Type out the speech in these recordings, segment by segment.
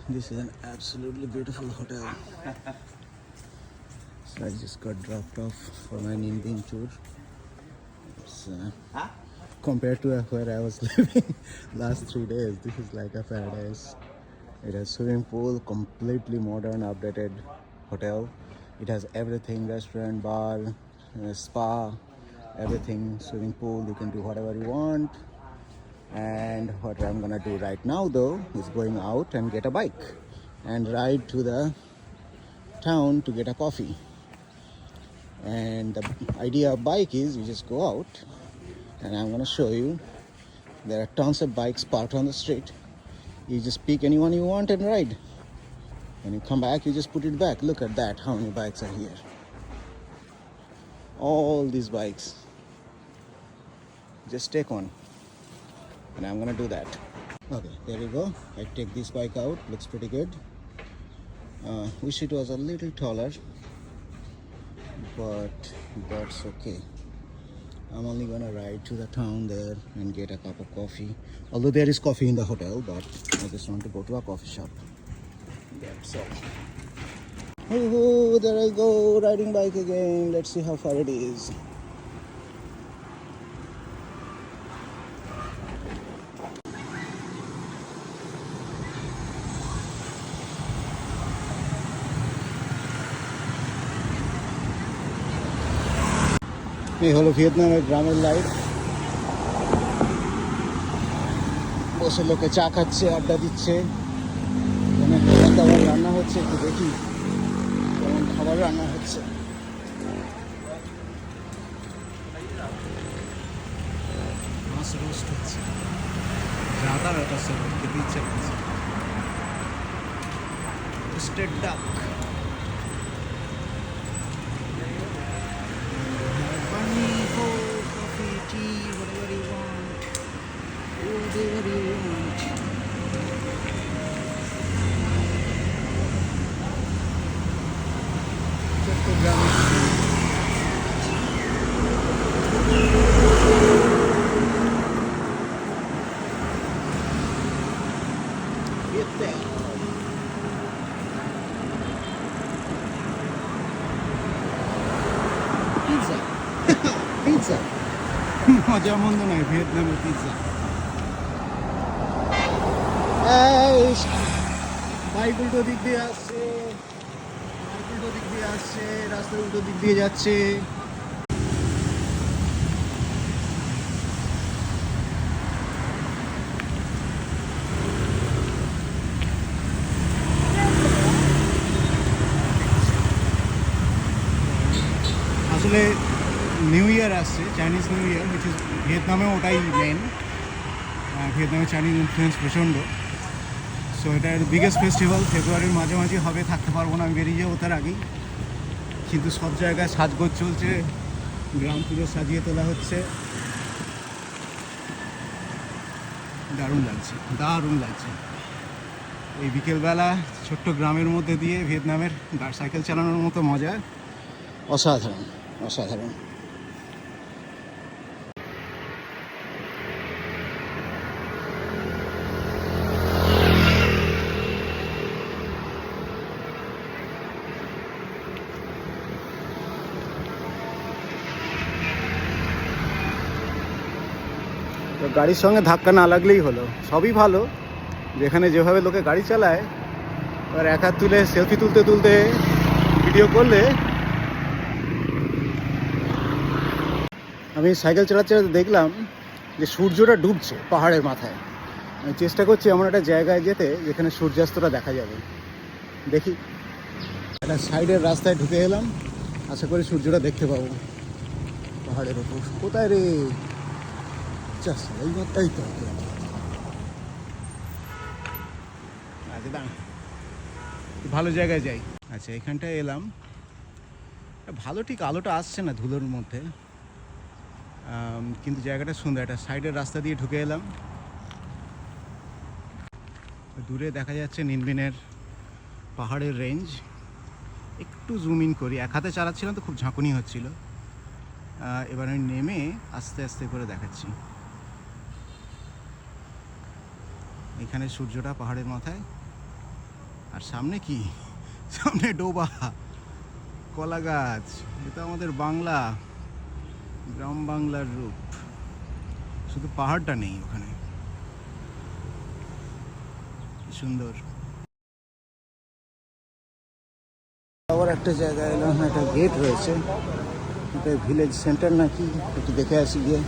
This is an absolutely beautiful hotel. So I just got dropped off for my Ninbin tour. It's, compared to where I was living last 3 days, this is like a paradise. It has swimming pool, completely modern, updated hotel. It has everything: restaurant, bar, spa, everything, swimming pool. You can do whatever you want. And what I'm gonna do right now though is going out and get a bike and ride to the town to get a coffee. And the idea of bike is you just go out, and I'm gonna show you there are tons of bikes parked on the street. You just pick anyone you want and ride. When you come back, you just put it back. Look at that, how many bikes are here. All these bikes. Just take one. And I'm gonna do that. Okay, there we go. I take this bike out, looks pretty good. Wish it was a little taller, but that's okay. I'm only gonna ride to the town there and get a cup of coffee. Although there is coffee in the hotel, but I just want to go to a coffee shop. That's all. Oh, there I go, riding bike again. Let's see how far it is. এই হলো ভিয়েতনামের গ্রামের life. বসে লোকে চা খাচ্ছে, আড্ডা দিচ্ছে, এখানে খাবার দাবার রান্না হচ্ছে। একটু দেখি কেমন খাবার রান্না হচ্ছে। মাছ রোস্ট হচ্ছে, জাদা ব্যাপার স্যাপার খেতে ইচ্ছে করছে। রোস্টেড ডাক। পিৎজা পিৎজা মজা মন্দ নয় ভিয়েতনামের পিৎজা। বাইক উল্টো দিক দিয়ে আসছে, বাইক উল্টো দিক দিয়ে আসছে, রাস্তার উল্টো দিক দিয়ে যাচ্ছে। আসলে নিউ ইয়ার আসছে, Chinese new year, which is ভিয়েতনামে ওটাই মেন। ভিয়েতনামে চাইনিজ ইনফ্লুয়েন্স প্রচণ্ড। সো এটার বিগেস্ট ফেস্টিভ্যাল ফেব্রুয়ারির মাঝামাঝি হবে। থাকতে পারবো না, আমি বেরিয়ে যাবো তার আগেই। কিন্তু সব জায়গায় সাজগোজ চলছে, গ্রাম পুরো সাজিয়ে তোলা হচ্ছে। দারুণ লাগছে, দারুণ লাগছে। এই বিকেলবেলা ছোট্ট গ্রামের মধ্যে দিয়ে ভিয়েতনামের সাইকেল চালানোর মতো মজা অসাধারণ, অসাধারণ। তো গাড়ির সঙ্গে ধাক্কা না লাগলেই হলো, সবই ভালো। যেখানে যেভাবে লোকে গাড়ি চালায়, এবার এক হাত তুলে সেলফি তুলতে তুলতে ভিডিও করলে। আমি সাইকেল চালাতে দেখলাম যে সূর্যটা ডুবছে পাহাড়ের মাথায়। আমি চেষ্টা করছি এমন একটা জায়গায় যেতে যেখানে সূর্যাস্তটা দেখা যাবে। দেখি, একটা সাইডের রাস্তায় ঢুকে এলাম, আশা করি সূর্যটা দেখতে পাবো পাহাড়ের ওপর। কোথায় রে? এই তো ভালো জায়গায় যাই। আচ্ছা, এখানটায় এলাম, ভালো ঠিক আলোটা আসছে না ধুলোর মধ্যে, কিন্তু জায়গাটা সুন্দর। একটা সাইডের রাস্তা দিয়ে ঢুকে এলাম। দূরে দেখা যাচ্ছে নিনবিনের পাহাড়ের রেঞ্জ। একটু জুম ইন করি, এক হাতে চালাচ্ছিলাম তো খুব ঝাঁকুনি হচ্ছিল। এবার আমি নেমে আস্তে আস্তে করে দেখাচ্ছি। এখানে সূর্যটা পাহাড়ের মাথায় আর সামনে কি, সামনে ডোবা, কলা গাছ। এটা আমাদের বাংলা, গ্রাম বাংলার রূপ। শুধু পাহাড়টা নেই ওখানে, সুন্দর। আবার একটা জায়গায় এলাম, একটা গেট রয়েছে, এটা ভিলেজ সেন্টার নাকি, একটু দেখে আসি গিয়ে।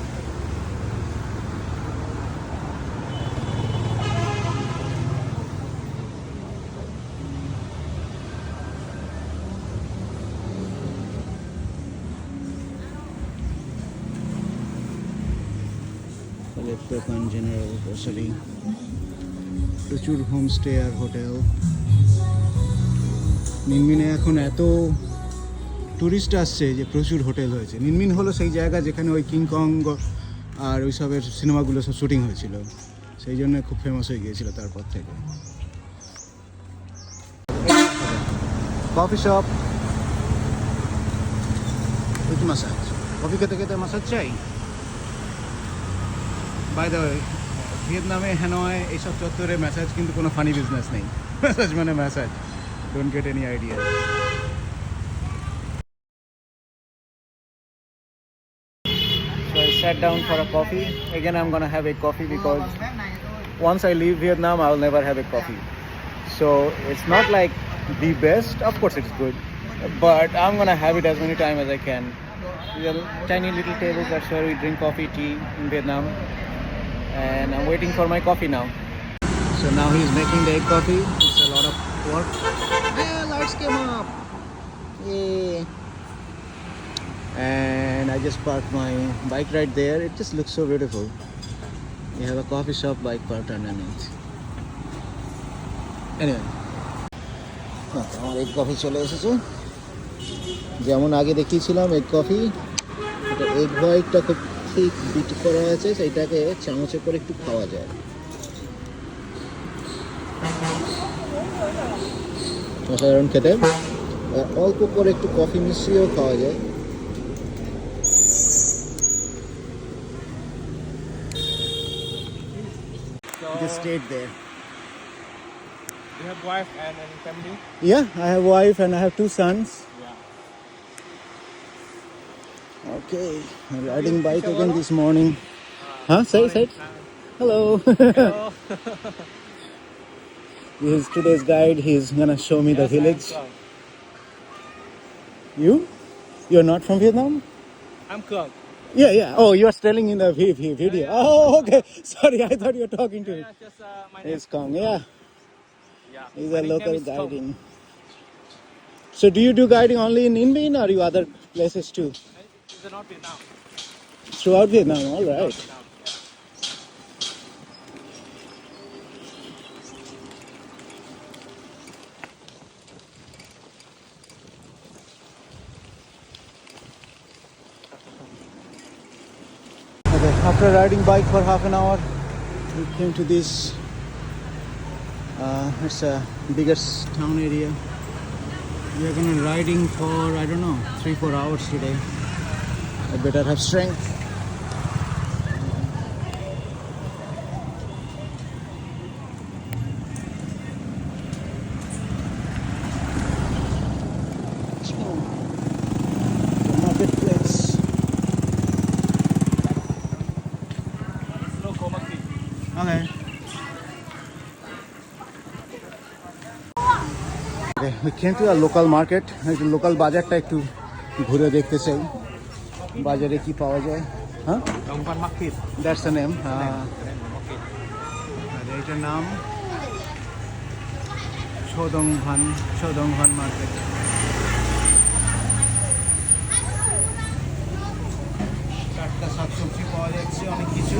দোকান, জেনারেল গ্রোসারি, প্রচুর হোমস্টে আর হোটেল। মিনমিনে এখন এত টুরিস্ট আসছে যে প্রচুর হোটেল হয়েছে। মিনমিন হলো সেই জায়গা যেখানে ওই কিংকং আর ওই সবের সিনেমাগুলো সব শুটিং হয়েছিল, সেই জন্য খুব ফেমাস হয়ে গিয়েছিল তারপর থেকে। Coffee shop with massage. Coffee খেতে খেতে মাসাজ চাই। বাই দ্য ওয়ে, ভিয়েতনামে, হ্যানয়, এইসব চত্বরে ম্যাসাজ কিন্তু কোনো ফানি বিজনেস নেই। ম্যাসাজ মানে massage, don't get any idea. So I sat down for a coffee. Again, I'm gonna have a coffee because once I leave Vietnam, I'll never have a coffee. So it's not like the best. Of course, it's good, but I'm gonna have it as many times as I can. We have tiny little tables. That's where we drink coffee, tea in Vietnam. And I'm waiting for my coffee now. So now he's making the egg coffee. It's a lot of work. Yeah, lights came up. Yay. And I just parked my bike right there. It just looks so beautiful. You have a coffee shop, bike parked underneath. Anyway, আমার egg coffee চলে এসেছে। যেমন আগে দেখিয়েছিলাম egg coffee, এটা egg হোয়াইটটা খুব ঠিক bit করা আছে, সেইটাকে চামচে করে একটু খাওয়া যায়। অসাধারণ খেতে। অল্প করে একটু কফি মিশিয়েও খাওয়া যায়। Just stayed there. You have wife and any family? Yeah, I have wife and I have 2 sons. Yeah. Okay, I'm riding bike again this morning. Huh? Say. Hello. Hello. This is today's guide. He's gonna show me the village. You're not from Vietnam? I'm Cường. Yeah. Oh, you are telling in the video. Oh, okay. Sorry, I thought you were talking to me. Yeah, just my name. It's Kong, yeah. Yeah. He's My a nickname local is Cường. guiding. So do you do guiding only in Ninh Binh or you other places too? It's not Vietnam. Throughout Vietnam, all right. Vietnam. Okay, after riding bike for half an hour, we came to this. It's a biggest town area. We are gonna riding for, I don't know, 3-4 hours today. I better have strength. The marketplace. No coma key. Okay. Okay, we came to a local market. একটু local বাজারটা একটু ঘুরে দেখতে চাই, বাজারে কি পাওয়া যায়। হ্যাঁ, Dongpan Market. That's the name. Okay. এটার নাম ছোদংভান মার্কেট। টাটকা শাকসবজি পাওয়া যাচ্ছে, অনেক কিছু।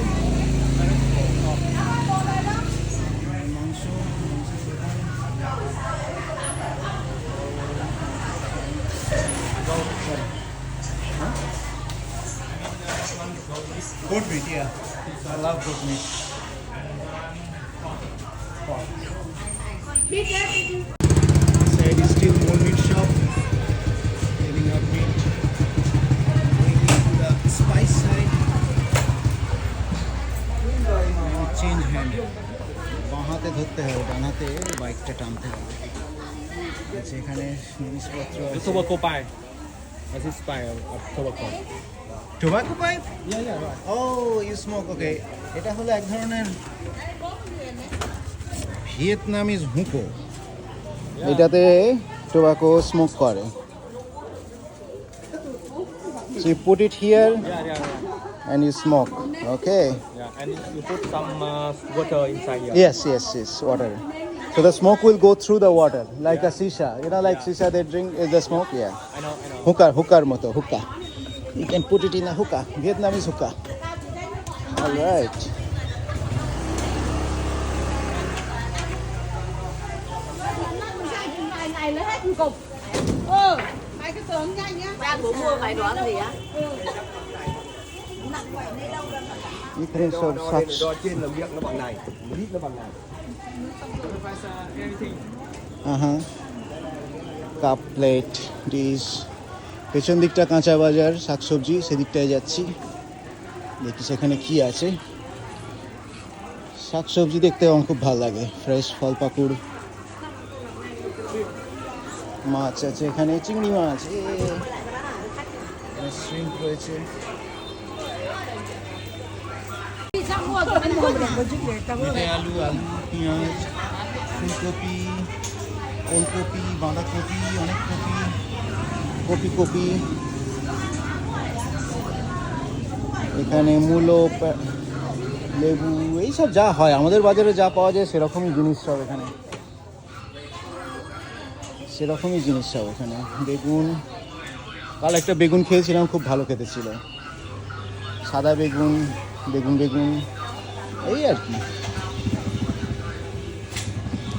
মাংস, goat meat, yeah. I love goat meat. This side is still more meat shop. Getting up meat. Going into the spice side. And change hand. বাঁ হাতে ধরতে হবে, ডান হাতে বাইকটা টানতে হবে। আচ্ছা এখানে জিনিসপত্র The আছে tobacco pipe. This is pipe of tobacco. Tobacco pipe Yeah, yeah, right. Oh you smoke okay এটা হলো এক ধরনের ভিয়েতনামিজ হুঁকো এটাতে টোবাকো স্মোক করে So you put it here Yeah, yeah, yeah. and you smoke. Okay. Yeah, and you put some water inside here. Yes, water. So the smoke will go through the water like a shisha. You know, like shisha they drink is the smoke. Yeah. I know. Hookah moto, hookah. You can put it in a hookah, Vietnamese hookah. All right. Này lấy hết một cục. Hai cái tường nhanh nhá. Ra bữa mua vài đoạn gì á? Different sort of socks. Đo trên là miệng nó bằng này, lít nó bằng này. Everything. Cup plate dish পেছন দিকটা কাঁচা বাজার শাকসবজি সেদিকটায় যাচ্ছি দেখি সেখানে কি আছে শাকসবজি দেখতে আমার খুব ভালো লাগে ফ্রেশ ফল পাকুড় মাছ আছে এখানে চিংড়ি মাছ শ্রিম্প রয়েছে আলু পেঁয়াজ ফুলকপি ওলকপি বাঁধাকপি অনেক কপি এখানে মূলো লেবু এইসব যা হয় আমাদের বাজারে যা পাওয়া যায় সেরকমই জিনিস সব এখানে বেগুন কাল একটা বেগুন খেয়েছিলাম খুব ভালো খেতে ছিল সাদা বেগুন এই আর কি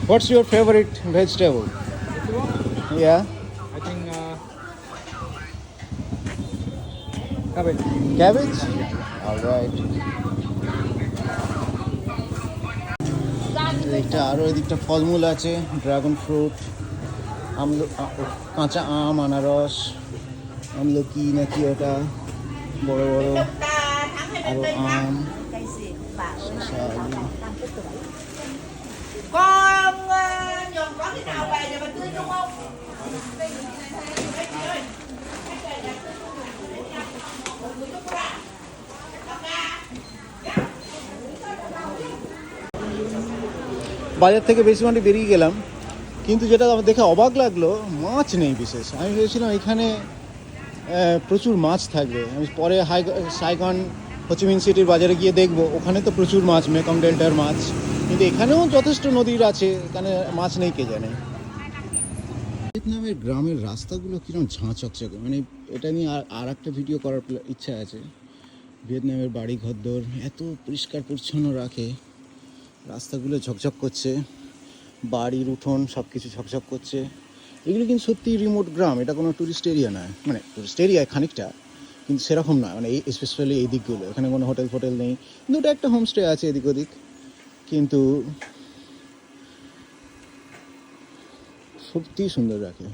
What's your favorite vegetable? Yeah. I think cabbage. Cabbage? All right. এদিকটা আরও এদিকটা ফলমূল আছে ড্রাগন ফ্রুট কাঁচা আম আনারস আমলকি নাকি ওটা বড় আরও আম শসা আলু Con nhường có cái nào về để mà tươi đúng không? বাজার থেকে বেশি মাঠে বেরিয়ে গেলাম কিন্তু যেটা আমার দেখে অবাক লাগলো মাছ নেই বিশেষ আমি ভেবেছিলাম এখানে প্রচুর মাছ থাকবে আমি পরে সাইগন হোচিমিন সিটির বাজারে গিয়ে দেখবো ওখানে তো প্রচুর মাছ মেকং ডেল্টার মাছ কিন্তু এখানেও যথেষ্ট নদীর আছে এখানে মাছ নেই কে জানে ভিয়েতনামের গ্রামের রাস্তাগুলো কিরকম ঝাঁ চকচকে মানে এটা নিয়ে আর একটা ভিডিও করার ইচ্ছা আছে ভিয়েতনামের বাড়ি ঘরদোর এত পরিষ্কার পরিচ্ছন্ন রাখে রাস্তাগুলো ঝকঝক করছে বাড়ির উঠোন সব কিছু ঝকঝক করছে এগুলো কিন্তু সত্যি রিমোট গ্রাম এটা কোনো টুরিস্ট এরিয়া নয় মানে টুরিস্ট এরিয়া খানিকটা কিন্তু সেরকম নয় মানে এই স্পেশালি এই দিকগুলো এখানে কোনো হোটেল ফোটেল নেই দুটো একটা হোমস্টে আছে এদিক ওদিক কিন্তু সত্যি সুন্দর রাখে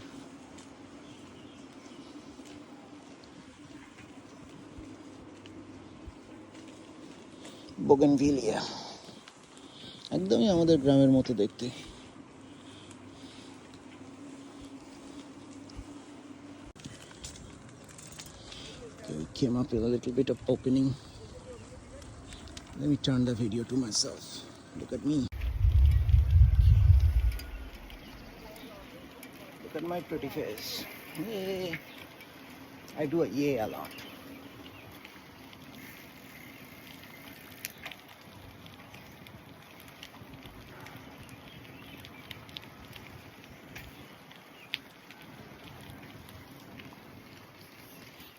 বোগেনভিলিয়া একদমই আমাদের গ্রামের মতো দেখতে We came up with a little bit of opening. Let me turn the video to myself. Look at me. Look at my pretty face. Yay. I do a yay a lot.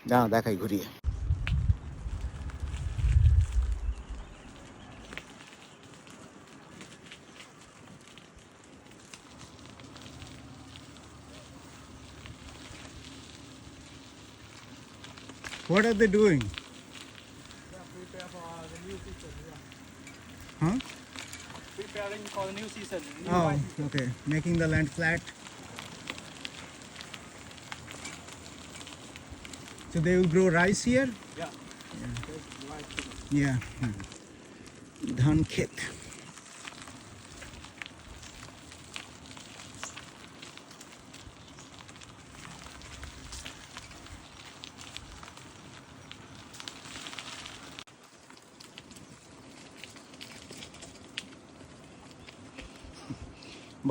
না দেখাই ঘুরিয়ে What are they doing? Prepare for the new season. Huh? Preparing for the new season. Oh, okay. Making the land flat. So they will grow rice here? Yeah. Yeah. ধান ক্ষেত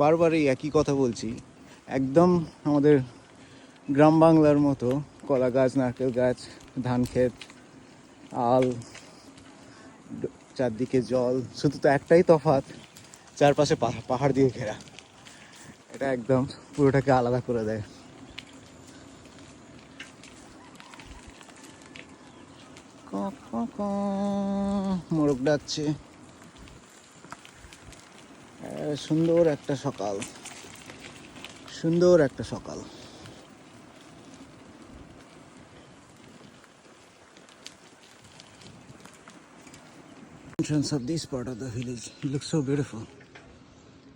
বারবারই একই কথা বলছি, একদম আমাদের গ্রাম বাংলার মতো কলা গাছ, নারকেল গাছ, ধান ক্ষেত, আল, চারদিকে জল, শুধু তো একটাই তফাৎ, চারপাশে পাহাড় দিয়ে ঘেরা। এটা একদম পুরোটাকে আলাদা করে দেয়। মোরগ ডাকছে। সুন্দর একটা সকাল, সুন্দর একটা সকাল। Entrance of this part of the village, it looks so beautiful.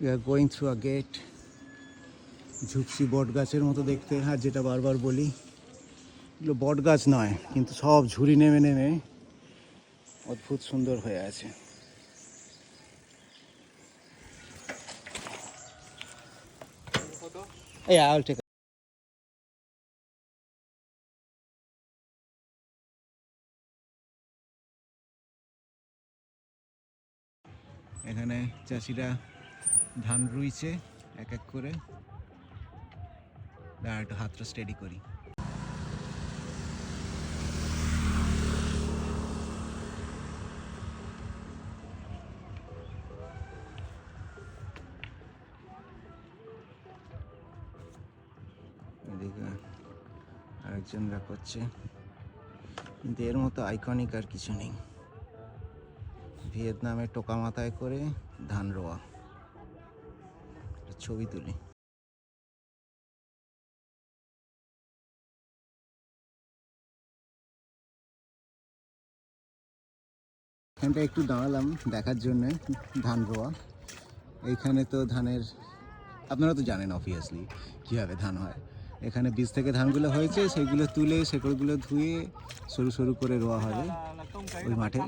We are going through a gate. ঝুপসি বট গাছের মতো দেখতে, আর যেটা বারবার বলি, এগুলো বট গাছ নয়, কিন্তু সব ঝুড়ি নেমে নেমে অদ্ভুত সুন্দর হয়ে আছে। Yeah, I'll take. এখানে চাষিরা ধান রুইছে এক এক করে। একটু হাতটা স্টেডি করি। এদিকে আরেকজনরা করছে, কিন্তু এর মতো আইকনিক আর কিছু নেই। ভিয়েতনামে টোকা মাথায় করে ধান রোয়া, ছবি তুলি। এখানটা একটু দাঁড়ালাম দেখার জন্য ধান রোয়া। এইখানে তো ধানের, আপনারা তো জানেন অবভিয়াসলি কীভাবে ধান হয়। এখানে বীজ থেকে ধানগুলো হয়েছে, সেগুলো তুলে শেকড়গুলো ধুয়ে সরু সরু করে রোয়া হবে ওই মাঠে,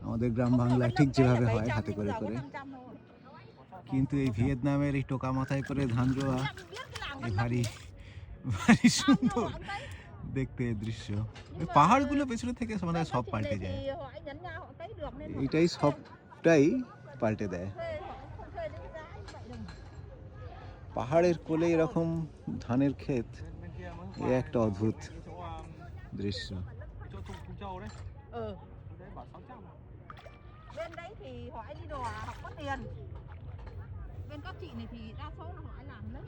আমাদের গ্রাম বাংলায় ঠিক যেভাবে হয় হাতে করে করে। কিন্তু এই ভিয়েতনামের এই টোকা মাথায় করে ধান রোয়া, এই ভারী ভারী সুন্দর দেখতে দৃশ্য। ওই পাহাড়গুলো পেছনে থেকে মানে সব পাল্টে যায়, এইটাই সবটাই পাল্টে দেয়। পাহাড়ের কোলে এরকম ধানের ক্ষেত, এ একটা অদ্ভুত দৃশ্য। Bên đấy thì họ đi đồ học có tiền. Bên các chị này thì đa số là họ làm lấy.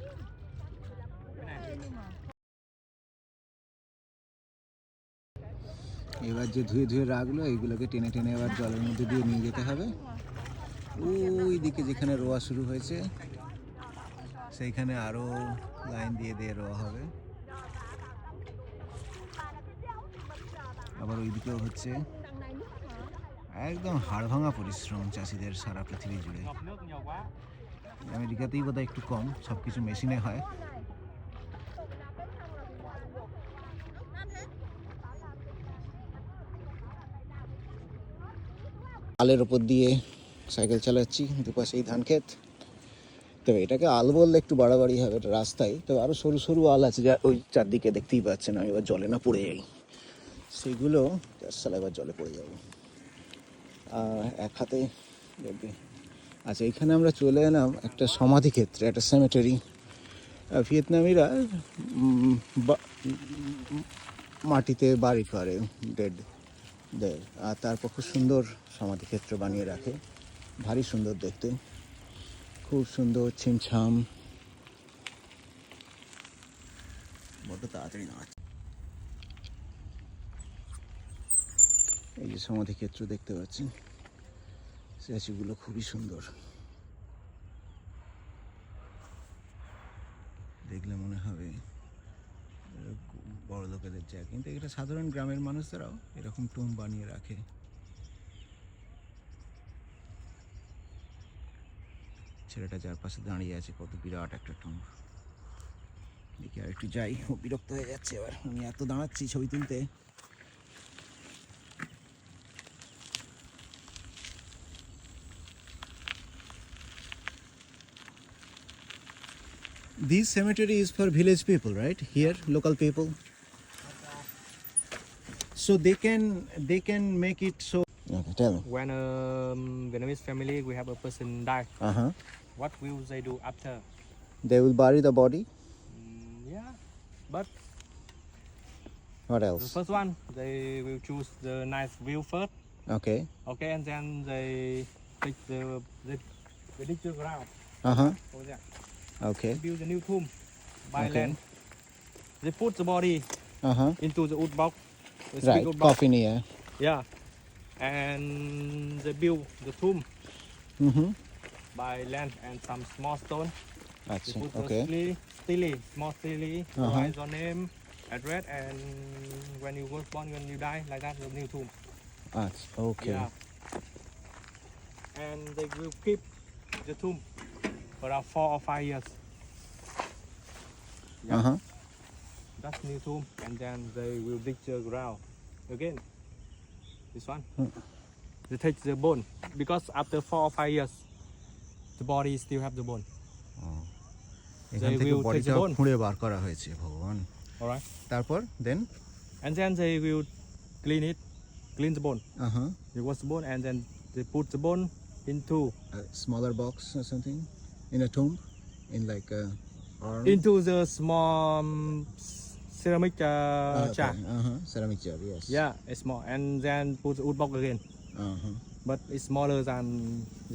Nhưng mà এবার যে ধুয়ে ধুয়ে রাখলো, এইগুলোকে টেনে টেনে এবার জলের মধ্যে দিয়ে নিয়ে যেতে হবে। ওই দিকে যেখানে রোয়া শুরু হয়েছে সেইখানে আরো লাইন দিয়ে দিয়ে রোয়া হবে। আবার ওই দিকেও হচ্ছে। একদম হাড় ভাঙা পরিশ্রম চাষিদের সারা পৃথিবী জুড়ে। আমেরিকাতেই বোধহয় একটু কম, সবকিছু মেশিনে হয়। আলের ওপর দিয়ে সাইকেল চালাচ্ছি, দুপাশেই ধান ক্ষেত। তবে এটাকে আল বললে একটু বাড়াবাড়ি হবে, এটা রাস্তায়। তবে আরও সরু সরু আল আছে, যা ওই চারদিকে দেখতেই পাচ্ছেন। আমি এবার জলে না পড়ে যাই, সেগুলো সালা এবার জলে পড়ে যাবো। এক হাতে দেখবে। আচ্ছা, এখানে আমরা চলে এলাম একটা সমাধি ক্ষেত্রে, একটা সেমেটারি। ভিয়েতনামিরা মাটিতে বাড়ি করে ডেডদের, আর তারপর খুব সুন্দর সমাধিক্ষেত্র বানিয়ে রাখে, ভারী সুন্দর দেখতে, খুব সুন্দর ছিমছাম। বড্ড তাড়াতাড়ি না, এই যে সমাধিক্ষেত্র দেখতে পাচ্ছেন, সেগুলো খুবই সুন্দর। দেখলে মনে হবে বড় লোকেদের জায়গা, কিন্তু এটা সাধারণ গ্রামের মানুষরাও এরকম টুম বানিয়ে রাখে। ছেলেটা যার পাশে দাঁড়িয়ে আছে, কত বিরাট একটা টুম। দেখি আর একটু যাই, ও বিরক্ত হয়ে যাচ্ছে এবার, আমি এত দাঁড়াচ্ছি ছবি তুলতে। This cemetery is for village people, right? Here, local people. So they can make it so. Okay, tell me. When Vietnamese family we have a person die, what will they do after? They will bury the body. Yeah, but What the else? first one they will choose the nice view first. Okay. Okay, and then they take the dig the ground Uh-huh. over there. Okay. Build a new tomb by Okay. land. They put the body Uh-huh. into the wood box. The Right. big wood box. Coffin here. Yeah, and they build the tomb Mm-hmm. by land and some small stone. They Acha. put Okay. small stele, write your name, address, and when you was born, when you die, like that, the new tomb. Acha. Okay. Yeah. And they will keep the tomb for around 4 or 5 years. Yeah. Uh-huh. That's new tomb, and then they will dig the ground again. This one. They take the bone because after 4 or 5 years, the body still have the bone. এখান থেকে will take বডিটা the bone. খুঁড়ে বার করা হয়েছে ভগবান। Alright. তারপর দেন And then they will clean the bone. uh-huh. They wash the bone, and then they put the bone into A smaller box or something in a tomb in like a urn. the small ceramic Okay. jar. Uh-huh. Ceramic jar, yes. Yeah, it's small, and then put the wood box again. Uh-huh. But it's smaller than.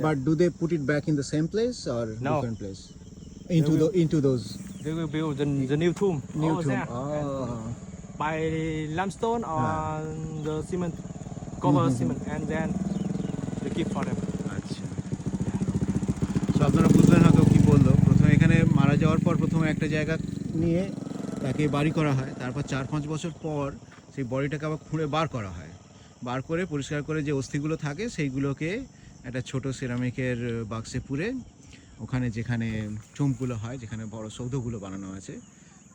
But do they put it back in the same place or No. different place? Into will- into those They will build the new tomb. new over tomb. there. Oh. By limestone or the cement, cover cement, and then they keep for them. আচ্ছা। So আপনারা বুঝলেন হয়তো কি বললো, প্রথমে এখানে মারা যাওয়ার পর প্রথমে একটা জায়গা নিয়ে তাকে বাড়ি করা হয়, তারপর 4-5 বছর পর সেই বডিটাকে আবার খুঁড়ে বার করা হয়, বার করে পরিষ্কার করে যে অস্থিগুলো থাকে সেইগুলোকে একটা ছোট সিরামিকের বাক্সে পুরে ওখানে যেখানে চুমগুলো হয়, যেখানে বড় সৌধগুলো বানানো আছে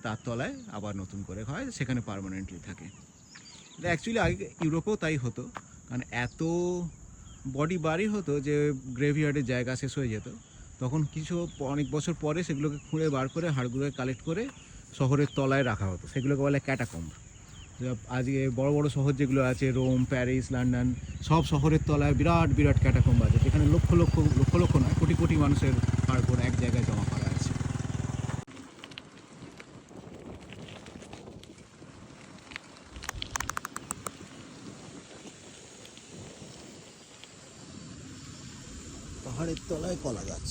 তার তলায় আবার নতুন করে হয়, সেখানে পার্মানেন্টলি থাকে। এটা অ্যাকচুয়ালি আগে ইউরোপেও তাই হতো, কারণ এত বডি বাড়ি হতো যে গ্রেভিয়ার্ডের জায়গা শেষ হয়ে যেত, তখন কিছু অনেক বছর পরে সেগুলোকে খুঁড়ে বার করে হাড়গুলোকে কালেক্ট করে শহরের তলায় রাখা হতো, সেগুলোকে বলে ক্যাটাকম্ব। আজকে বড় বড় শহর যেগুলো আছে, রোম, প্যারিস, লন্ডন, সব শহরের তলায় বিরাট বিরাট ক্যাটাকম্ব আছে, যেখানে লক্ষ লক্ষ লক্ষ লক্ষ নয় কোটি কোটি মানুষের হাড়গোড় এক জায়গায় জমা করা আছে। পাহাড়ের তলায় কলা গাছ,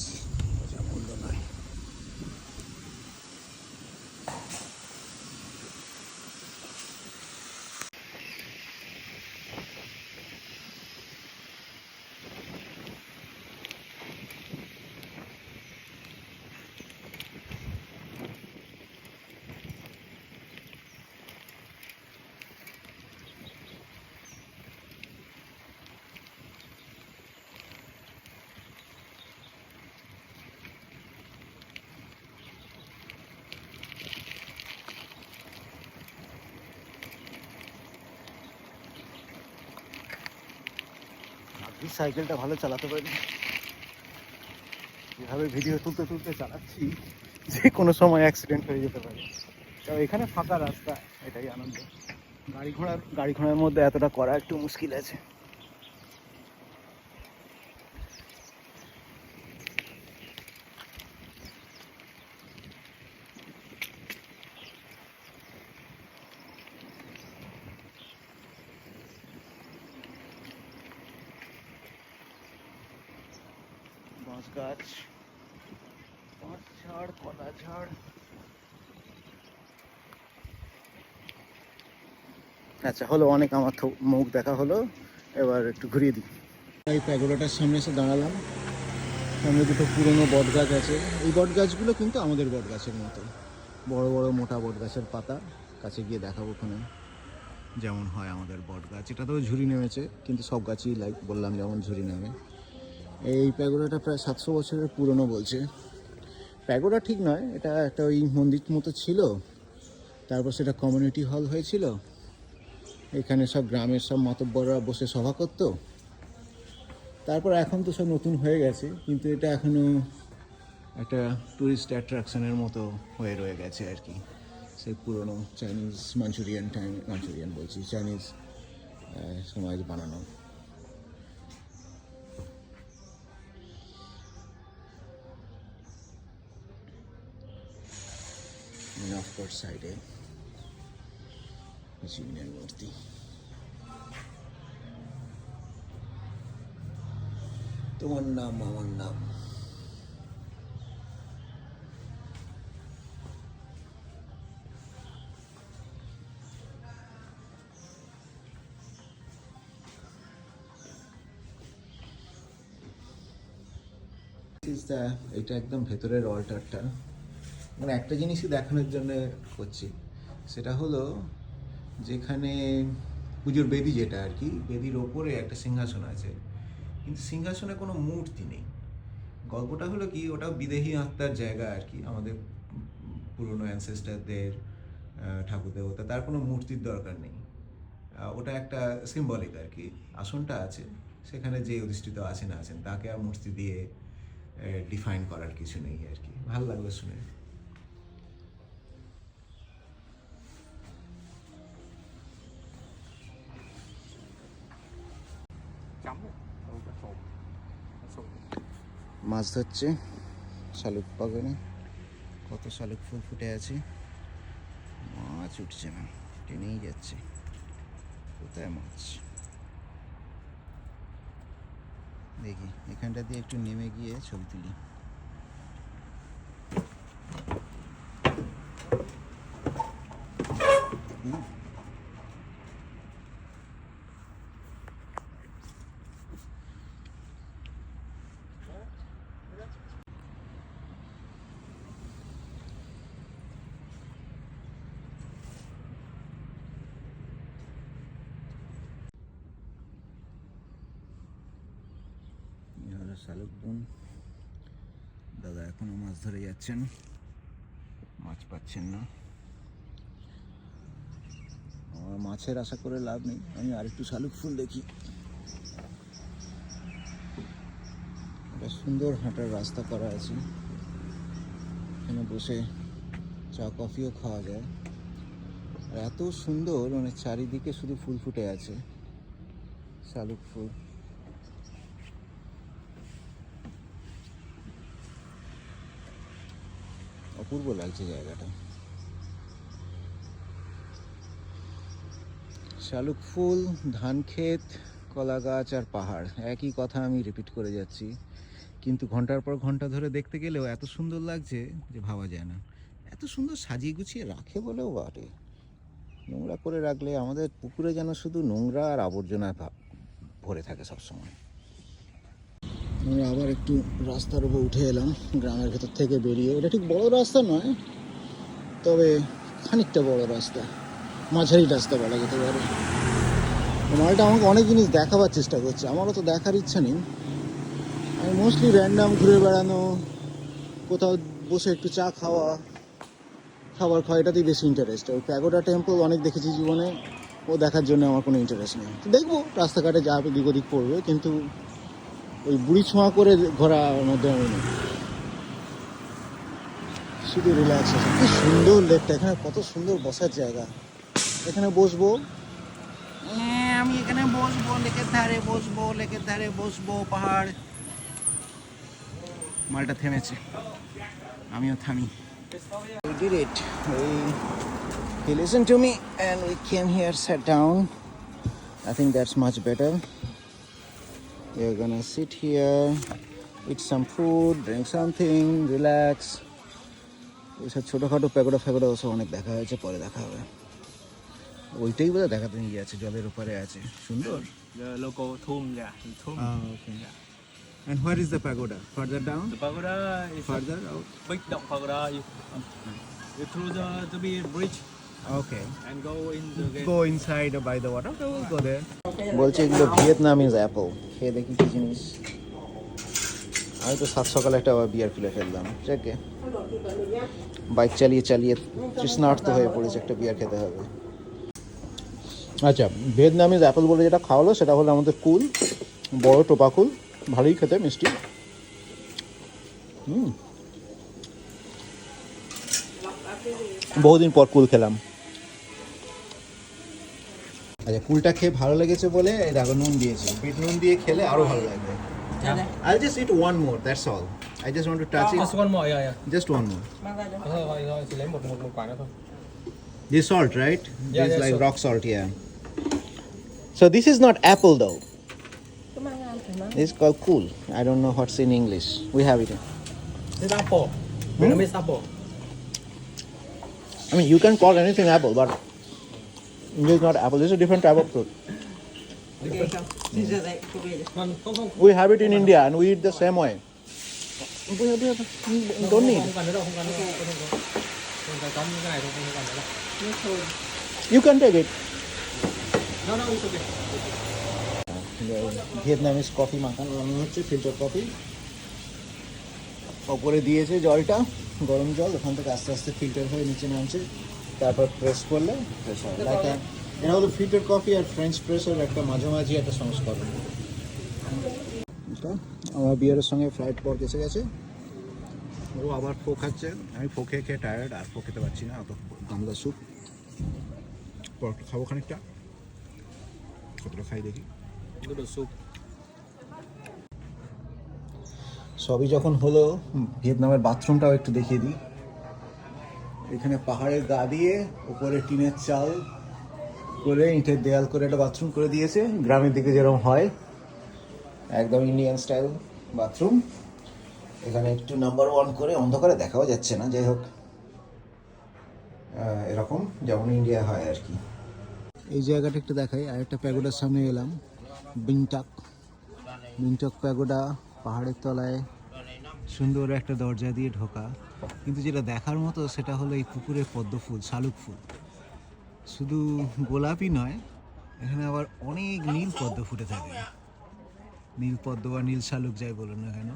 যা মন্দ নয়। সাইকেলটা ভালো চালাতে পারি, যেভাবে ভিডিও তুলতে তুলতে চালাচ্ছি যে কোনো সময় অ্যাক্সিডেন্ট হয়ে যেতে পারে। তো এখানে ফাঁকা রাস্তা, এটাই আনন্দ। গাড়ি ঘোড়ার মধ্যে এতটা করা একটু মুশকিল আছে। বাঁশ গাছ, বাঁশ ঝাড়, কলা ঝাড়। আচ্ছা হলো, অনেক আমার মুখ দেখা হলো, এবার একটু ঘুরিয়ে দিই। এই প্যাগোডাটার সামনে এসে দাঁড়ালাম, সামনে দুটো পুরনো বট গাছ আছে। এই বট গাছগুলো কিন্তু আমাদের বট গাছের মতো, বড় বড় মোটা বট গাছের পাতা। কাছে গিয়ে দেখাবো ওখানে যেমন হয় আমাদের বট গাছ। এটা তো ঝুরি নেমেছে, কিন্তু সব গাছই লাইক বললাম যেমন ঝুরি নামে। এই প্যাগোডাটা প্রায় 700 বছরের পুরনো বলছে। প্যাগোডা ঠিক নয়, এটা একটা ওই মন্দির মতো ছিল, তারপর সেটা কমিউনিটি হল হয়েছিল। এখানে সব গ্রামের সব মাতব্বররা বসে সভা করতো। তারপর এখন তো সব নতুন হয়ে গেছে, কিন্তু এটা এখনও একটা ট্যুরিস্ট অ্যাট্রাকশনের মতো হয়ে রয়ে গেছে আর কি। সেই পুরনো চাইনিজ মাঞ্চুরিয়ান বলছি, চাইনিজ সমাজ বানানো। অফ কোর্স সাইডে জিনের মূর্তি। তোমার নাম আমার নাম। এটা একদম ভেতরের অল্টারটা, মানে একটা জিনিসই দেখানোর জন্য করছি, সেটা হলো যেখানে পুজোর বেদি, যেটা আর কি, বেদির ওপরে একটা সিংহাসন আছে, কিন্তু সিংহাসনে কোনো মূর্তি নেই। গল্পটা হলো কি, ওটা বিদেহী আত্মার জায়গা আর কি, আমাদের পুরনো অ্যানসেস্টারদের ঠাকুর দেবতা, তার কোনো মূর্তির দরকার নেই। ওটা একটা সিম্বলিক আর কি। আসনটা আছে, সেখানে যে অধিষ্ঠিত আছেন তাকে আর মূর্তি দিয়ে ডিফাইন করার কিছু নেই আর কি। ভালো লাগলো শুনে। মাছ ধরছে শালুক বাগানে, কত শালুক ফুল ফুটে আছে, মাছ উঠছে না, টেনেই যাচ্ছে। কোথায় মাছ দেখি, এখানটা দিয়ে একটু নেমে গিয়ে ছবি তুলি। শালুক বন, দাদা এখনো মাছ ধরে যাচ্ছেন, মাছ পাচ্ছেন না। আমার মাছের আশা করে লাভ নেই, আমি আরেকটু শালুক ফুল দেখি। একটা সুন্দর হাঁটার রাস্তা করা আছে, এখানে বসে চা কফিও খাওয়া যায়। আর এত সুন্দর, মানে চারিদিকে শুধু ফুল ফুটে আছে, শালুক ফুল। অপূর্ব লাগছে জায়গাটা। শালুক ফুল, ধান ক্ষেত, কলা গাছ আর পাহাড়, একই কথা আমি রিপিট করে যাচ্ছি, কিন্তু ঘন্টার পর ঘন্টা ধরে দেখতে গেলেও এত সুন্দর লাগছে যে ভাবা যায় না। এত সুন্দর সাজিয়ে গুছিয়ে রাখে বলেও বটে, নোংরা করে রাখলে আমাদের পুকুরে যেন শুধু নোংরা আর আবর্জনা ভরে থাকে সবসময়। আমরা আবার একটু রাস্তার উপর উঠে এলাম, গ্রামের ভেতর থেকে বেরিয়ে। এটা ঠিক বড় রাস্তা নয়, তবে খানিকটা বড় রাস্তা, মাঝারি রাস্তা বলা যেতে পারে। মালটা আমাকে অনেক জিনিস দেখাবার চেষ্টা করছে, আমারও তো দেখার ইচ্ছা নেই। আমি মোস্টলি র্যান্ডাম ঘুরে বেড়ানো, কোথাও বসে একটু চা খাওয়া, খাবার খাওয়া, এটাতেই বেশি ইন্টারেস্ট। ওই প্যাগোডা টেম্পল অনেক দেখেছি জীবনে, ও দেখার জন্য আমার কোনো ইন্টারেস্ট নেই। তো দেখবো, রাস্তাঘাটে যা দিক ওদিক পড়বে, কিন্তু ওই বুড়ি ছোঁয়া করে ঘোরার মধ্যে আমি নেই, শুধু রিল্যাক্সেশন। কি সুন্দর লেকটা, এখানে কত সুন্দর বসার জায়গা। এখানে বসবো, আমি এখানে বসবো, লেকের ধারে বসবো, লেকের ধারে বসবো, পাহাড়। মালটা থেমেছে, আমিও থামি। We did it. He listened to me and we came here, sat down. I think that's much better. We're gonna sit here, eat some food, drink something, relax. ওইসব ছোটোখাটো প্যাগোডা ওসব অনেক দেখা হয়েছে, পরে দেখা হবে। ওইটাই বোধহয় দেখাতে নিয়ে যাচ্ছে, জলের উপরে আছে, সুন্দর। The local tomb, yeah. The tomb. Okay. And where is the pagoda? Further down? The pagoda is Further out? big dog pagoda. You through the big bridge Okay. and go in the gate. Go inside by the water. Okay, we'll go there. বলছে এগুলো Vietnamese Apple, খেয়ে দেখি কি জিনিস। আমি তো সাত সকালে একটা বিয়ার ফেলে ফেললাম, যাকে বাইক চালিয়ে তৃষ্ণার্ত হয়ে পড়েছে, একটা বিয়ার খেতে হবে। আচ্ছা, ভিয়েতনামিজ অ্যাপল বলে যেটা খাওয়ালো, সেটা হলো আমাদের কুল, বড় টোপা কুল, ভালোই খেতে, মিষ্টি। বহুদিন পর কুল খেলাম। আচ্ছা, কুলটা খেয়ে ভালো লেগেছে বলে এই দেখো নুন দিয়েছে, বিট নুন দিয়ে খেলে আরো ভালো লাগবে। I'll just eat one more, that's all. I just want to touch it. Just one more, yeah. Just one more. Thôi, chỉ lấy một quả nữa thôi. This salt, right? Yeah, This is yeah, like salt. rock salt, yeah. So this is not apple though. It's called cool. I don't know what's in English. We have it. This apple. Vietnamese apple. I mean, you can call anything apple, but this is not apple. This is a different type of fruit. Ok không? Xin giờ dậy, cô về. Không. We have it in India and we eat the same way. We don't need. Không cần nữa đâu, không cần nữa đâu. Không cần có những cái này thôi, không cần nữa đâu. Nước thôi. You can take it. No, it's okay. Vietnamese coffee মাখানো হচ্ছে filter coffee ওপরে দিয়েছে জলটা গরম জল ওখান থেকে আস্তে আস্তে ফিল্টার হয়ে নিচে নামছে তারপর প্রেস করলে প্রেস হয় লাইক এটা হলো ফিল্টার কফি আর ফ্রেঞ্চ প্রেসের একটা মাঝামাঝি একটা সংস্করণ আমার বিয়ারের সঙ্গে ফ্লাইট পর এসে গেছে ও আবার ফো খাচ্ছে আমি ফো খেয়ে খেয়ে টায়ার্ড আর ফো খেতে পারছি না অত গামলা স্যুপ পর খাবো খানিকটা কতটা খাই দেখি Noodle soup. সবই যখন হলো ভিয়েতনামের বাথরুমটাও একটু দেখিয়ে দিই এখানে পাহাড়ের গা দিয়ে উপরে টিনের চাল করে ইটের দেয়াল করে একটা বাথরুম করে দিয়েছে গ্রামের দিকে যেরকম হয় একদম ইন্ডিয়ান স্টাইল বাথরুম এখানে একটু নাম্বার 1 করে অন্ধকারে দেখাও যাচ্ছে না যাই হোক এরকম যেমন ইন্ডিয়া হয় আর কি এই জায়গাটা একটু দেখাই আর একটা প্যাগোডার সামনে এলাম বিংটক প্যাগোডা পাহাড়ের তলায় সুন্দর একটা দরজা দিয়ে ঢোকা কিন্তু যেটা দেখার মতো সেটা হলো এই পুকুরের পদ্ম ফুল শালুক ফুল শুধু গোলাপি নয় এখানে আবার অনেক নীল পদ্ম ফুটে থাকে নীল পদ্ম বা নীল শালুক যাই বলুন না কেন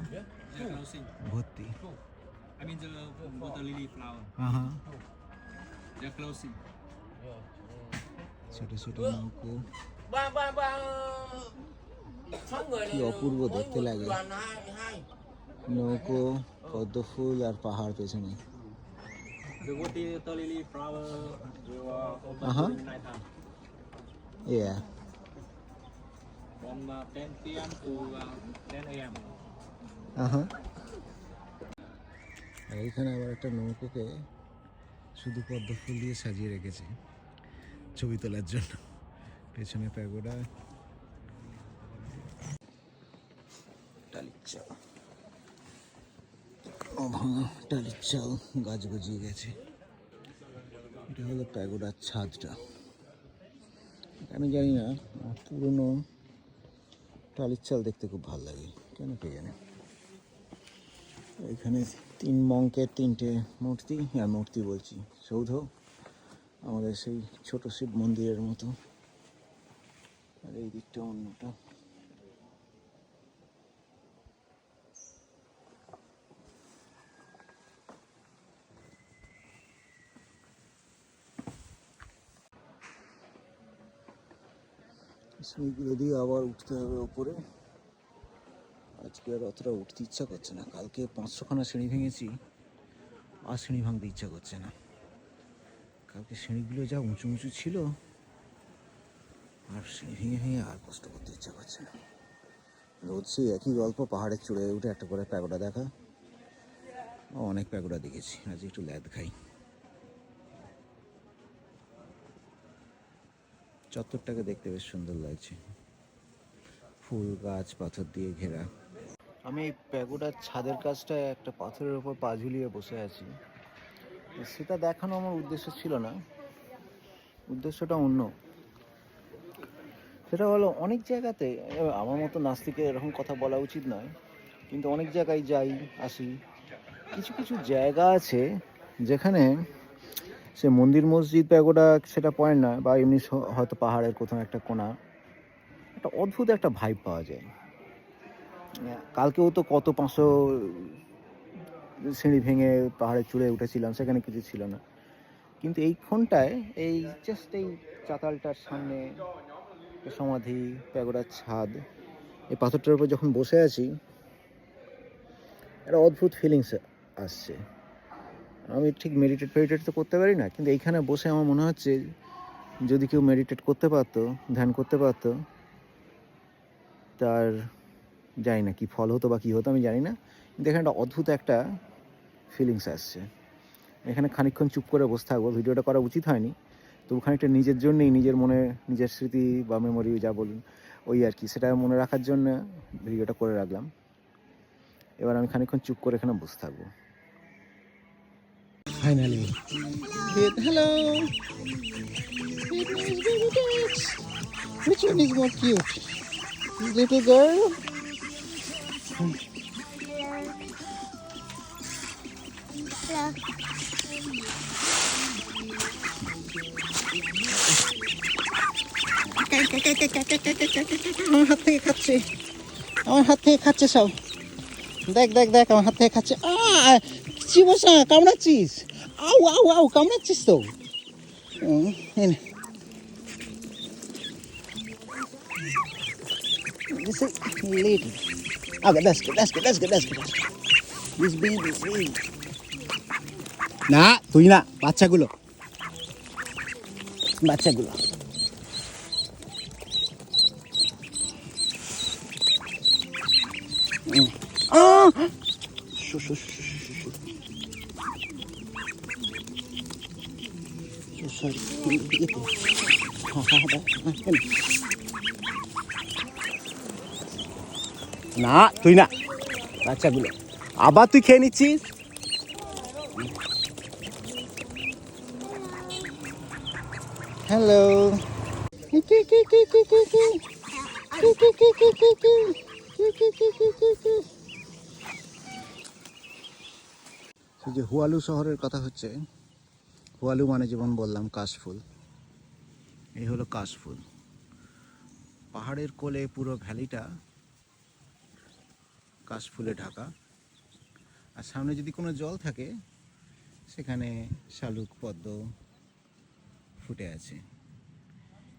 ভর্তি I mean the water lily flower. হ্যাঁ They're closing. ছোট ছোট নৌকো Bang. কি অপূর্ব দেখতে লাগে নৌকো পদ্ম ফুল আর পাহাড় পেছনে The water lily flower will open Uh-huh. during night time. Yeah. From 10 p.m. to 10 a.m. আর এখানে আবার একটা নৌকোকে শুধু পদ্ম ফুল দিয়ে সাজিয়ে রেখেছে ছবি তোলার জন্য পেছনে প্যাগোডা টালির চাল ভাঙা টালির চাল গাছ গজিয়ে গেছে এটা হলো প্যাগোডার ছাদটা আমি জানি না পুরনো টালির চাল দেখতে খুব ভালো লাগে কেন কে জানে এখানে 3 মঙ্কের 3টে মূর্তি আর মূর্তি বলছি সৌধ আমাদের সেই ছোট শিব মন্দিরের মতো আর এই দিকটা অন্যটা সিঁড়িগুলো দিয়ে আবার উঠতে হবে ওপরে আজকে আর অতটা উঠতে ইচ্ছা করছে না কালকে 500খানা সিঁড়ি ভেঙেছি আর সিঁড়ি ভাঙতে ইচ্ছা করছে না কালকে সিঁড়িগুলো যা উঁচু উঁচু ছিল আর সিঁড়ি ভেঙে আর কষ্ট করতে ইচ্ছা করছে না রোজ সেই একই গল্প পাহাড়ে চড়ে উঠে একটা করে প্যাগোডা দেখা অনেক প্যাগোডা দেখেছি আজ একটু ল্যাদ খাই চত্বরটাকে দেখতে বেশ সুন্দর লাগছে ফুল গাছ পাথর দিয়ে ঘেরা আমি এই প্যাগোডার ছাদের কাছটায় একটা পাথরের উপর পা ঝুলিয়ে বসে আছি সেটা দেখানো আমার উদ্দেশ্য ছিল না উদ্দেশ্যটা অন্য সেটা হলো অনেক জায়গাতে আমার মতো নাস্তিকের এরকম কথা বলা উচিত নয় কিন্তু অনেক জায়গায় যাই আসি কিছু কিছু জায়গা আছে যেখানে সে মন্দির মসজিদ প্যাগোডা সেটা পয়েন্ট নয় বা এমনি হয়তো পাহাড়ের কোথাও একটা কোণা একটা অদ্ভুত একটা ভাইব পাওয়া যায় কালকেও তো কত 500 সিঁড়ি ভেঙে পাহাড়ে চড়ে উঠেছিলাম সেখানে কিছু ছিল না কিন্তু এইক্ষণটায় এই জাস্ট এই চাতালটার সামনে সমাধি প্যাগোডার ছাদ এই পাথরটার উপর যখন বসে আছি একটা অদ্ভুত ফিলিংস আসছে আমি ঠিক মেডিটেট তো করতে পারি না কিন্তু এইখানে বসে আমার মনে হচ্ছে যদি কেউ মেডিটেট করতে পারতো ধ্যান করতে পারতো তার জানি না কি ফল হতো বা কী হতো আমি জানি না দেখেন একটা অদ্ভুত একটা ফিলিংস আসছে। এখানে খানিকক্ষণ চুপ করে বসে থাকবো, ভিডিওটা করা উচিত হয়নি, তবু খানিকটা নিজের জন্যেই, নিজের মনে, নিজের স্মৃতি বা মেমোরি যা বলুন ওই আর কি, সেটা মনে রাখার জন্য ভিডিওটা করে রাখলাম। এবার আমি খানিকক্ষণ চুপ করে এখানে বসে থাকবো। Finally hello, which one is more cute, little girl? আমার হাত থেকে খাচ্ছে, আমার হাত থেকে খাচ্ছে সব। দেখ দেখ দেখ, আমার হাত থেকে খাচ্ছে। চিবসা, কামড়াচ্ছিস? আউ আউ আউ, কামড়াচ্ছিস তো। This is little. Okay, that's good, that's good, that's good, that's good. This baby is really... না তুই না, বাচ্চাগুলো, বাচ্চাগুলো। না তুই না, বাচ্চাগুলো। আবার তুই খেয়ে নিচ্ছিস। হ্যালো, যে হুয়ালু শহরের কথা হচ্ছে, হুয়ালু মানে যেমন বললাম কাশফুল, এই হলো কাশফুল। পাহাড়ের কোলে পুরো ভ্যালিটা কাশফুলে ঢাকা, আর সামনে যদি কোনো জল থাকে সেখানে শালুক পদ্ম ফুটে আছে।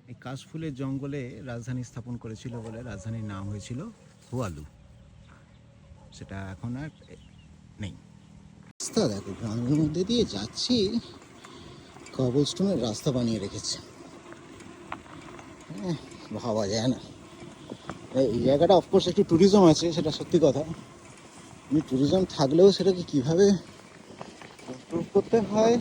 এই কাশফুলের জঙ্গলে রাজধানী স্থাপন করেছিল বলে রাজধানীর নাম হয়েছিল হুয়ালু, সেটা এখন আর নেই। রাস্তা দেখো, গ্রামের মধ্যে দিয়ে যাচ্ছি, কবলস্টোনের রাস্তা বানিয়ে রেখেছে, ভাবা যায় না। এই জায়গাটা অফকোর্স একটু ট্যুরিজম আছে, সেটা সত্যি কথা, কিন্তু ট্যুরিজম থাকলেও সেটাকে কীভাবে ইমপ্রুভ করতে হয়,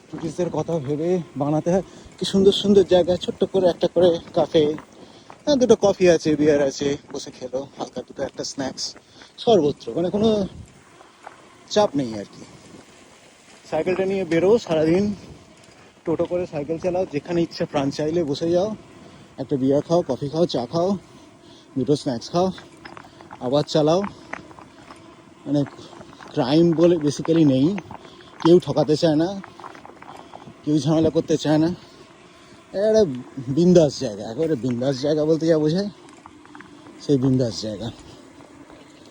ট্যুরিস্টদের কথা ভেবে বানাতে হয়। কি সুন্দর সুন্দর জায়গা, ছোট্ট করে একটা করে কাফে, দুটো কফি আছে, বিয়ার আছে, বসে খেলো, হালকা দুটো একটা স্ন্যাক্স, সর্বত্র মানে কোনো চাপ নেই আর কি। সাইকেলটা নিয়ে বেরো, সারাদিন টোটো করে সাইকেল চালাও, যেখানে ইচ্ছা প্রাণ চাইলে বসে যাও, একটা বিয়ার খাও, কফি খাও, চা খাও, দুটো স্ন্যাক্স খাও, আবার চালাও। মানে ক্রাইম বলে বেসিক্যালি নেই, কেউ ঠকাতে চায় না, কেউ ঝামেলা করতে চায় না, একটা বিন্দাস জায়গা, একেবারে বিন্দাস জায়গা বলতে যা বোঝায় সেই বিন্দাস জায়গা।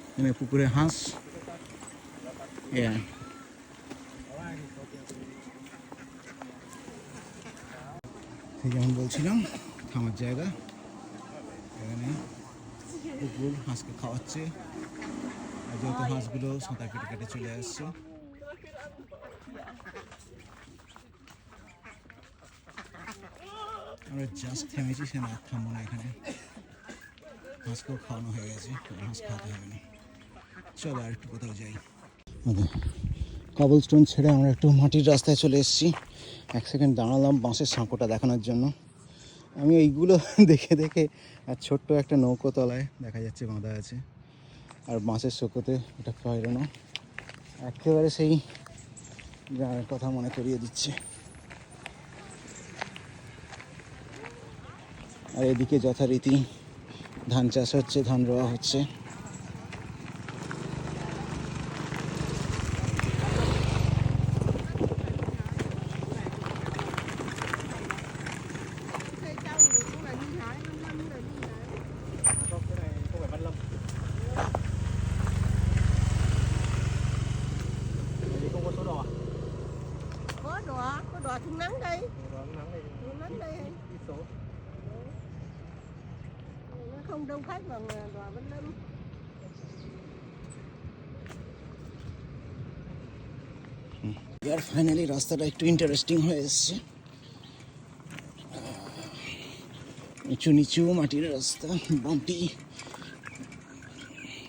এখানে পুকুরে হাঁস, যেমন বলছিলাম খামার জায়গা, এখানে কুকুর হাঁসকে খাওয়াচ্ছে, আর যেহেতু হাঁসগুলো সাঁতার কেটে কেটে চলে আসছে, আমরা জাস্ট থেমেছি, সে না থামবো না, এখানে হাঁসকেও খাওয়ানো হয়ে গেছে, হাঁস খাওয়াতে হবে না। চলো আর একটু কোথাও যাই। কবলস্টোন ছেড়ে আমরা একটু মাটির রাস্তায় চলে এসেছি। এক সেকেন্ড দাঁড়ালাম বাঁশের সাঁকোটা দেখানোর জন্য। আমি এইগুলো দেখে দেখে, আর ছোট্ট একটা নৌকো তলায় দেখা যাচ্ছে বাঁধা আছে, আর বাঁশের সাঁকোতে এটা ফেরানো, একেবারে সেই গ্রামের কথা মনে করিয়ে দিচ্ছে। আর এদিকে যথারীতি ধান চাষ হচ্ছে, ধান রোয়া হচ্ছে। Có đỏ thùng nắng đây. Thùng nắng đây. Nó không đông khách bằng đỏ Văn Lâm. এবার ফাইনালি রাস্তাটা একটু ইন্টারেস্টিং হয়ে এসছে, নিচু নিচু মাটির রাস্তা, বাম্পি,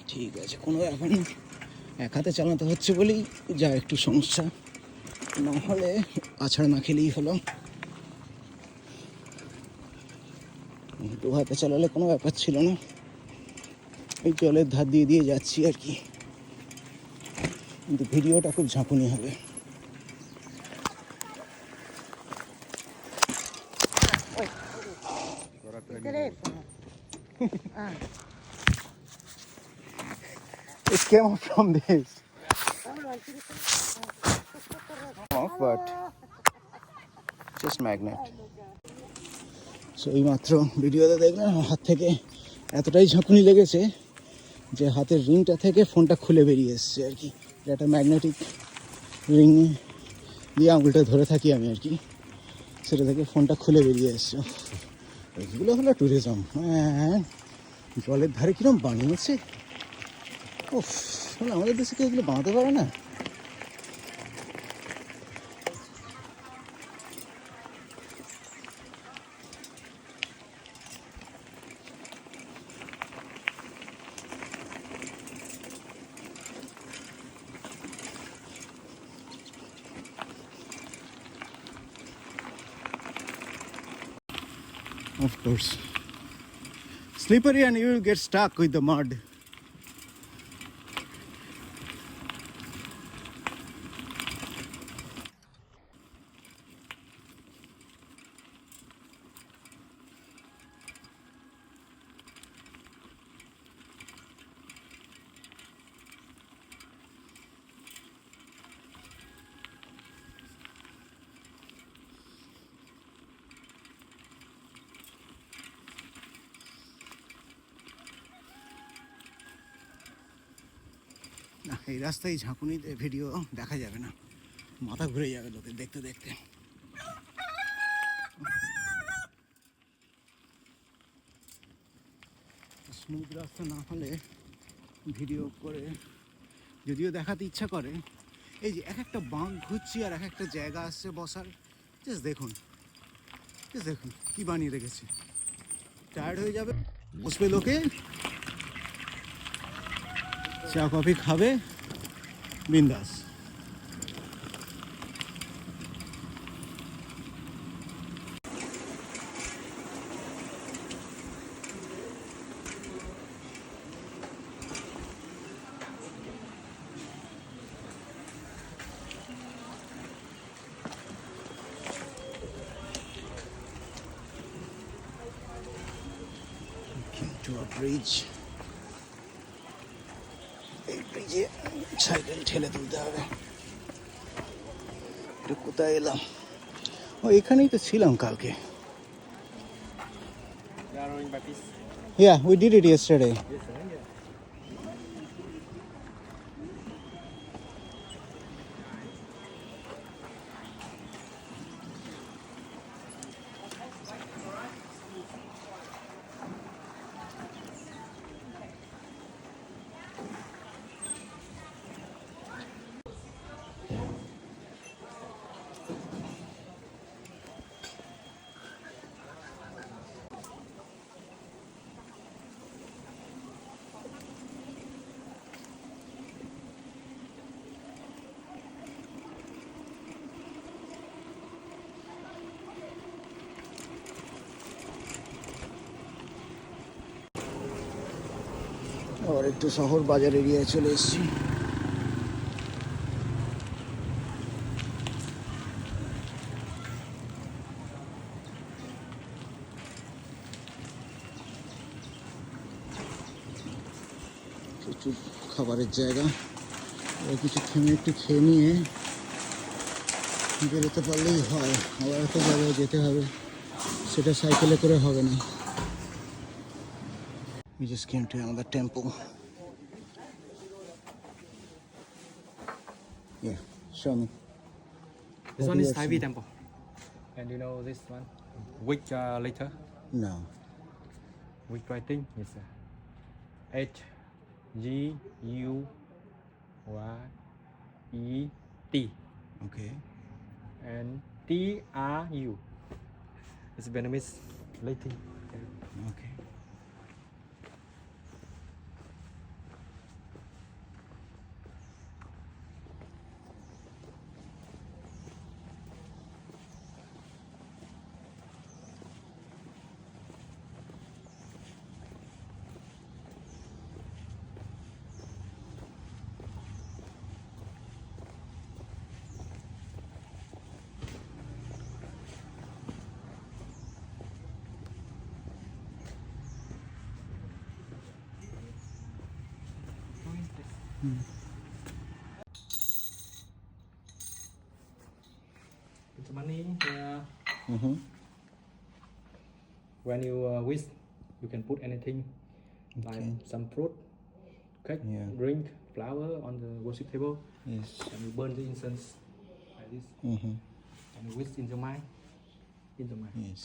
ঠিক আছে, কোনো ব্যাপার না, এক হাতে চালাতে হচ্ছে বলেই যা একটু সমস্যা, না হলে আছাড় না খেলেই হলো। দু হাতে চালালে কোনো ব্যাপার ছিল না, এই জলের ধার দিয়ে দিয়ে যাচ্ছি আর কি। কিন্তু ভিডিওটা খুব ঝাঁকুনি হবে। It came out from this. But just magnet. So এই মাত্র ভিডিওতে দেখলাম হাত থেকে এতটাই ঝাঁকুনি লেগেছে যে হাতের রিংটা থেকে ফোনটা খুলে বেরিয়ে এসছে আর কি। একটা ম্যাগনেটিক রিং দিয়ে আঙুলটা ধরে থাকি আমি আর কি, সেটা থেকে ফোনটা খুলে বেরিয়ে এসছে। এগুলো হলো ট্যুরিজম। হ্যাঁ, জলের ধারে কিরম বানিয়েছে। ওফ, আমাদের দেশে কেউ এগুলো বানাতে পারে না। Of course. Slippery and you will get stuck with the mud. না, এই রাস্তায় ঝাঁকুনিতে ভিডিও দেখা যাবে না, মাথা ঘুরে যাবে লোকে দেখতে দেখতে। স্মুথ রাস্তা না হলে ভিডিও করে যদিও দেখাতে ইচ্ছা করে। এই যে এক একটা বাঁক ঘুরছি আর এক একটা জায়গা আসছে বসার, জাস্ট দেখুন, জাস্ট দেখুন কী বানিয়ে রেখেছে। টায়ার্ড হয়ে যাবে, বসবে লোকে, চা কফি খাবে, বিন্দাস। To a bridge. এই ব্রিজে সাইকেল ঠেলে তুলতে হবে। এটা কোথায় এলাম? ও, এখানেই তো ছিলাম কালকে। Yeah, we did it yesterday. আবার একটু শহর বাজার এরিয়ায় চলে এসেছি। প্রচুর খাবারের জায়গা, কিছু থেমে একটু খেয়ে নিয়ে বেরোতে পারলেই হয়। আবার এত জায়গায় যেতে হবে, সেটা সাইকেলে করে হবে না। We just came to another temple. Yeah, show me. This one is Thai temple. And you know this one? Which letter? No. Which writing is H G U Y E T Okay. and T R U. It's Vietnamese writing. Okay. Put the money here. Mm-hmm. When you wish, you can put anything, like Okay. some fruit, cake, Yeah. drink, flower on the worship table, Yes. and you burn the incense like this, Mm-hmm. and you wish in your mind, Yes.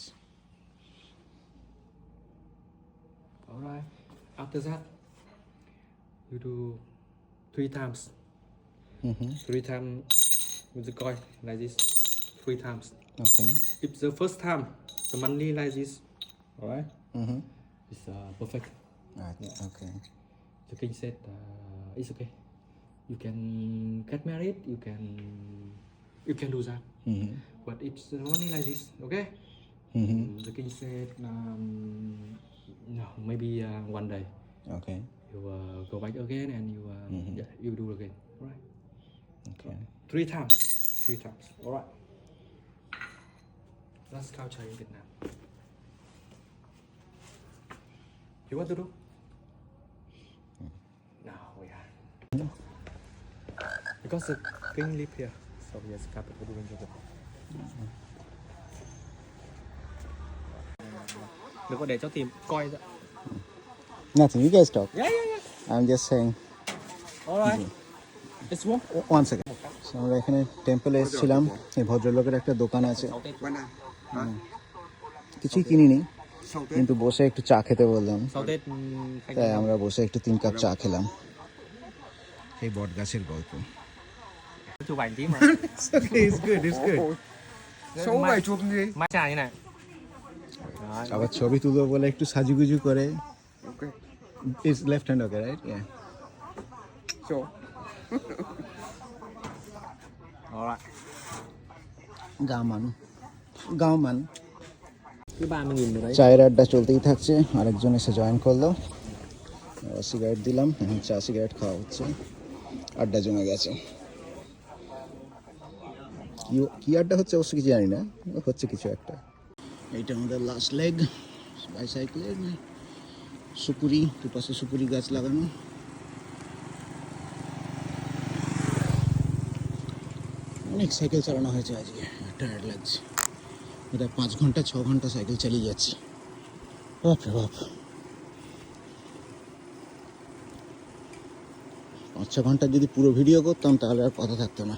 All right. After that, you do 3 times. Mm-hmm. 3 times with the coin like this. 3 times. Okay. If the first time the money like this, all right, Mm-hmm. it's perfect. Okay. The king said it's okay. You can get married. You can do that. Mm-hmm. But it's the money like this, okay? Mm-hmm. The king said no, maybe one day Okay. you go back again and you Mhm. yeah, you do again, all right? Okay. 3 times. 3 times. All right. That's culture in Vietnam. You want to do? No, we are. Because the king live here, so we are capable of doing it. Đừng có để cho tìm coi vậy. Nothing. You guys talk. Yeah, yeah, yeah. I'm just saying. All right. It's warm. One second. So, আমরা এখানে টেম্পলে এসেছিলাম, এই ভদ্রলোকের একটা দোকান আছে, কিছুই কিনিনি, কিন্তু বসে একটু চা খেতে বললাম, Sau Tết তাই আমরা বসে একটু 3 কাপ চা খেলাম। এই বট গাছের গল্প। chụp ảnh tí mà. It's good, it's good. Xấu vậy chụp gì? Mai trà như này. Đấy. আবার ছবি তুলবো বলে একটু সাজুগুজু করে। Ok. Is left hand okay, right? Yeah. Xấu. All right. গাওমান। Cứ 30.000 rồi đấy. চায়ের আড্ডা চলতেই থাকছে, আরেকজন এসে জয়েন করলো, সিগারেট দিলাম, এখন চা সিগারেট খাওয়া হচ্ছে, আড্ডা জমে গেছে। কি আড্ডা হচ্ছে অবশ্য কিছু জানি না, হচ্ছে কিছু একটা। এইটা আমাদের লাস্ট লেগ বাইসাইকেলের, সুপুরি, দুপাশে সুপুরি গাছ লাগানো। অনেক সাইকেল চালানো হয়েছে আজকে, টায়ার্ড লাগছে। এটা 5 ঘন্টা 6 ঘন্টা সাইকেল চালিয়ে যাচ্ছি, বাপরে বাপ। 5-6 ঘন্টা যদি পুরো ভিডিও করতাম তাহলে আর কথা থাকতো না।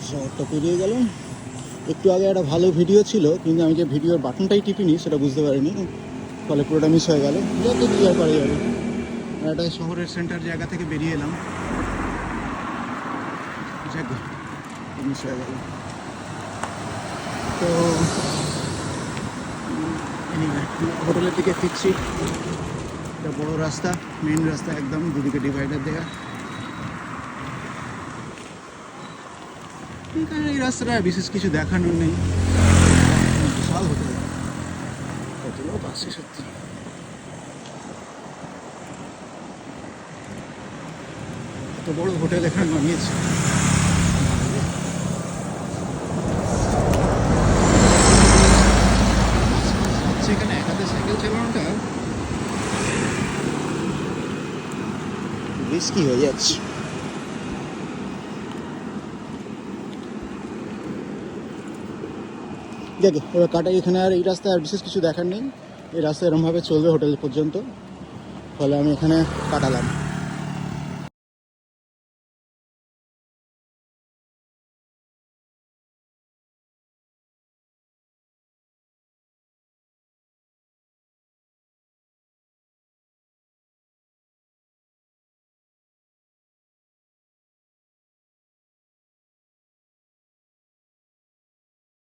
শহরটা পেরিয়ে গেলাম। একটু আগে একটা ভালো ভিডিও ছিল, কিন্তু আমি যে ভিডিওর বাটনটাই টিপিনি সেটা বুঝতে পারিনি, ফলে পুরোটা মিস হয়ে গেল। যত ক্লিয়ার করা যাবে। একটা শহরের সেন্টার জায়গা থেকে বেরিয়ে এলাম, মিস হয়ে গেল। তো হোটেলের দিকে ফিরছি। একটা বড় রাস্তা, মেন রাস্তা, একদম দুদিকে ডিভাইডার দেওয়া। এই রাস্তাটা বিশেষ কিছু দেখানোর নেই, বিশাল হোটেল, কত লোক আসে সত্যি। এত বড় হোটেল এখানে বানিয়েছে। এখানে একাতে সাইকেল চালানোটা রিস্কি হয়ে যাচ্ছে। দেখে এবার কাটাই, এখানে আর এই রাস্তায় আর বিশেষ কিছু দেখার নেই। এই রাস্তা এরমভাবে চলবে হোটেল পর্যন্ত, ফলে আমি এখানে কাটালাম।